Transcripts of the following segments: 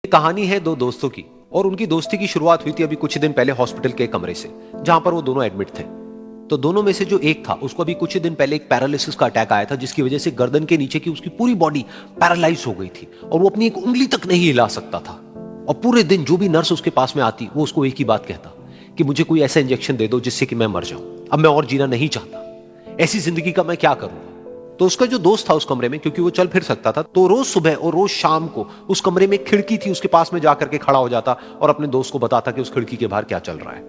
ये कहानी है दो दोस्तों की और उनकी दोस्ती की शुरुआत हुई थी अभी कुछ दिन पहले हॉस्पिटल के कमरे से, जहां पर वो दोनों एडमिट थे। तो दोनों में से जो एक था उसको अभी कुछ दिन पहले एक पैरालिसिस का अटैक आया था, जिसकी वजह से गर्दन के नीचे की उसकी पूरी बॉडी पैरालाइज हो गई थी और वो अपनी एक उंगली तक नहीं हिला सकता था। और पूरे दिन जो भी नर्स उसके पास में आती वो उसको एक ही बात कहता कि मुझे कोई ऐसा इंजेक्शन दे दो जिससे कि मैं मर जाऊं, अब मैं और जीना नहीं चाहता, ऐसी जिंदगी का मैं क्या करूं। तो उसका जो दोस्त था उस कमरे में, क्योंकि वो चल फिर सकता था, तो रोज सुबह और रोज शाम को उस कमरे में खिड़की थी, उसके पास में जाकर के खड़ा हो जाता और अपने दोस्त को बताता कि उस खिड़की के बाहर क्या चल रहा है।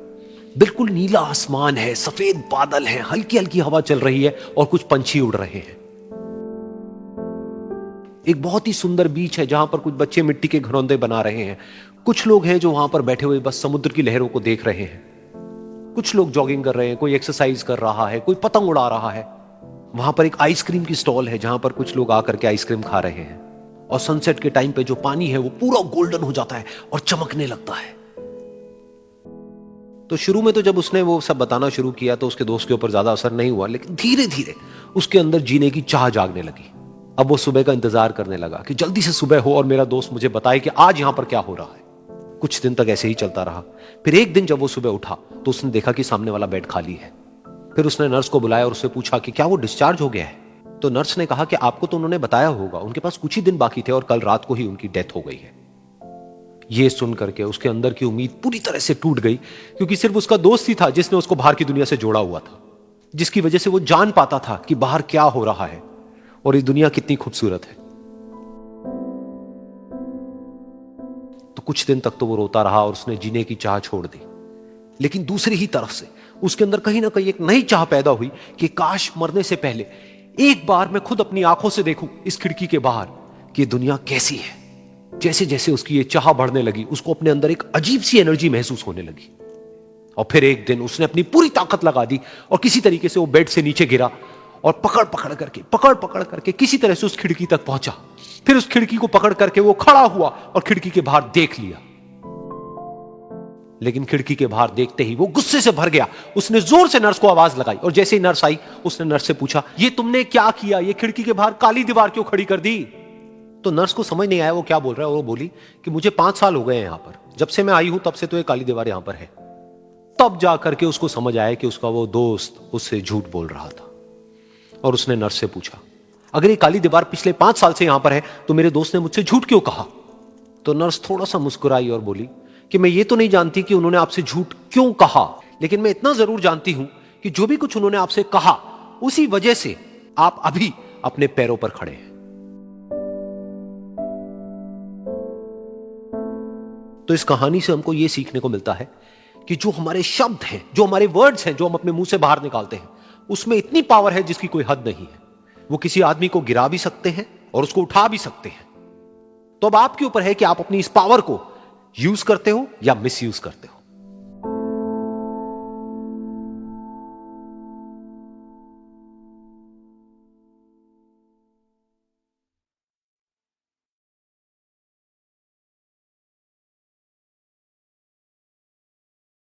बिल्कुल नीला आसमान है, सफेद बादल है, हल्की हल्की हवा चल रही है और कुछ पंछी उड़ रहे हैं। एक बहुत ही सुंदर बीच है जहां पर कुछ बच्चे मिट्टी के घरौंदे बना रहे हैं। कुछ लोग हैं जो वहां पर बैठे हुए बस समुद्र की लहरों को देख रहे हैं। कुछ लोग जॉगिंग कर रहे हैं, कोई एक्सरसाइज कर रहा है, कोई पतंग उड़ा रहा है। वहां पर एक आइसक्रीम की स्टॉल है जहां पर कुछ लोग आकर के आइसक्रीम खा रहे हैं। और सनसेट के टाइम पे जो पानी है वो पूरा गोल्डन हो जाता है और चमकने लगता है। तो शुरू में तो जब उसने वो सब बताना शुरू किया तो उसके दोस्त के ऊपर ज्यादा असर नहीं हुआ, लेकिन धीरे धीरे उसके अंदर जीने की चाह जागने लगी। अब वो सुबह का इंतजार करने लगा कि जल्दी से सुबह हो और मेरा दोस्त मुझे बताए कि आज यहां पर क्या हो रहा है। कुछ दिन तक ऐसे ही चलता रहा। फिर एक दिन जब वो सुबह उठा तो उसने देखा कि सामने वाला बेड खाली है। फिर उसने नर्स को बुलाया और उससे पूछा कि क्या वो डिस्चार्ज हो गया है। तो नर्स ने कहा कि आपको तो उन्होंने बताया होगा, उनके पास कुछ ही दिन बाकी थे और कल रात को ही उनकी डेथ हो गई है। ये सुन करके उसके अंदर की उम्मीद पूरी तरह से टूट गई, क्योंकि सिर्फ उसका दोस्त ही था जिसने उसको बाहर की दुनिया से जोड़ा हुआ था, जिसकी वजह से वो जान पाता था कि बाहर क्या हो रहा है और ये दुनिया कितनी खूबसूरत है। तो कुछ दिन तक तो वो रोता रहा और उसने जीने की चाह छोड़ दी। लेकिन दूसरी ही तरफ से उसके अंदर कहीं ना कहीं एक नई चाह पैदा हुई कि काश मरने से पहले एक बार मैं खुद अपनी आंखों से देखूं इस खिड़की के बाहर कि दुनिया कैसी है। जैसे जैसे उसकी ये चाह बढ़ने लगी, उसको अपने अंदर एक अजीब सी एनर्जी महसूस होने लगी। और फिर एक दिन उसने अपनी पूरी ताकत लगा दी और किसी तरीके से वो बेड से नीचे गिरा और पकड़ पकड़ करके किसी तरह से उस खिड़की तक पहुंचा। फिर उस खिड़की को पकड़ करके वो खड़ा हुआ और खिड़की के बाहर देख लिया। लेकिन खिड़की के बाहर देखते ही वो गुस्से से भर गया। उसने जोर से नर्स को आवाज लगाई और जैसे ही नर्स आई उसने नर्स से पूछा, ये तुमने क्या किया, ये खिड़की के बाहर काली दीवार क्यों खड़ी कर दी। तो नर्स को समझ नहीं आया वो क्या बोल रहा है और वो बोली कि मुझे 5 साल हो गए हैं यहां पर, जब से मैं आई हूं तब से तो ये काली दीवार यहां पर है। तब जाकर के उसको समझ आया कि उसका वो दोस्त उससे झूठ बोल रहा था। और उसने नर्स से पूछा, अगर ये काली दीवार पिछले 5 साल से यहां पर है तो मेरे दोस्त ने मुझसे झूठ क्यों कहा। तो नर्स थोड़ा सा मुस्कुराई और बोली कि मैं ये तो नहीं जानती कि उन्होंने आपसे झूठ क्यों कहा, लेकिन मैं इतना जरूर जानती हूं कि जो भी कुछ उन्होंने आपसे कहा उसी वजह से आप अभी अपने पैरों पर खड़े हैं। तो इस कहानी से हमको यह सीखने को मिलता है कि जो हमारे शब्द हैं, जो हमारे वर्ड्स हैं, जो हम अपने मुंह से बाहर निकालते हैं, उसमें इतनी पावर है जिसकी कोई हद नहीं है। वो किसी आदमी को गिरा भी सकते हैं और उसको उठा भी सकते हैं। तो अब आपके ऊपर है कि आप अपनी इस पावर को यूज करते हो या मिस यूज करते हो।